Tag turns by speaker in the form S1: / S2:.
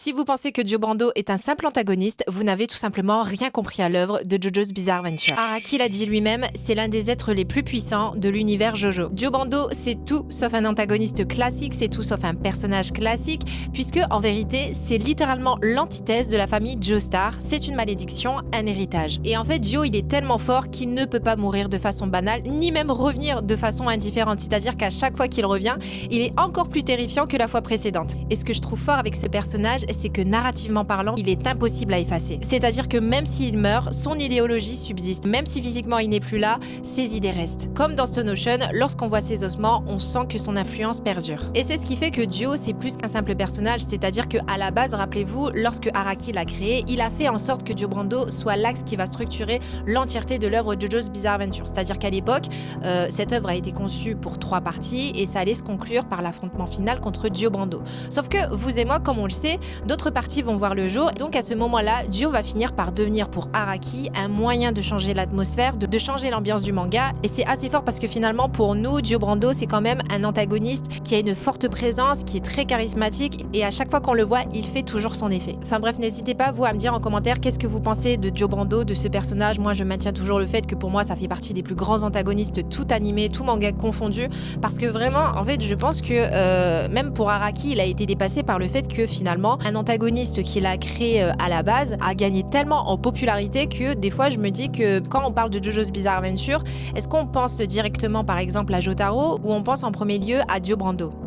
S1: Si vous pensez que Dio Brando est un simple antagoniste, vous n'avez tout simplement rien compris à l'œuvre de JoJo's Bizarre Adventure. Araki l'a dit lui-même, c'est l'un des êtres les plus puissants de l'univers JoJo. Dio Brando, c'est tout sauf un antagoniste classique, c'est tout sauf un personnage classique, puisque en vérité, c'est littéralement l'antithèse de la famille Joestar. C'est une malédiction, un héritage. Et en fait, Dio, il est tellement fort qu'il ne peut pas mourir de façon banale, ni même revenir de façon indifférente. C'est-à-dire qu'à chaque fois qu'il revient, il est encore plus terrifiant que la fois précédente. Et ce que je trouve fort avec ce personnage, c'est que narrativement parlant, il est impossible à effacer. C'est-à-dire que même s'il meurt, son idéologie subsiste. Même si physiquement il n'est plus là, ses idées restent. Comme dans Stone Ocean, lorsqu'on voit ses ossements, on sent que son influence perdure. Et c'est ce qui fait que Dio, c'est plus qu'un simple personnage. C'est-à-dire qu'à la base, rappelez-vous, lorsque Araki l'a créé, il a fait en sorte que Dio Brando soit l'axe qui va structurer l'entièreté de l'œuvre JoJo's Bizarre Adventure. C'est-à-dire qu'à l'époque, cette œuvre a été conçue pour 3 parties et ça allait se conclure par l'affrontement final contre Dio Brando. Sauf que vous et moi, comme on le sait, d'autres parties vont voir le jour. Donc à ce moment-là, Dio va finir par devenir pour Araki un moyen de changer l'atmosphère, de changer l'ambiance du manga. Et c'est assez fort parce que finalement, pour nous, Dio Brando, c'est quand même un antagoniste qui a une forte présence, qui est très charismatique et à chaque fois qu'on le voit, il fait toujours son effet. Enfin bref, n'hésitez pas, vous, à me dire en commentaire qu'est-ce que vous pensez de Dio Brando, de ce personnage. Moi, je maintiens toujours le fait que pour moi, ça fait partie des plus grands antagonistes, tout animé, tout manga confondu. Parce que vraiment, en fait, je pense que même pour Araki, il a été dépassé par le fait que finalement, un antagoniste qu'il a créé à la base a gagné tellement en popularité que des fois, je me dis que quand on parle de JoJo's Bizarre Adventure, est-ce qu'on pense directement par exemple à Jotaro ou on pense en premier lieu à Dio Brando ?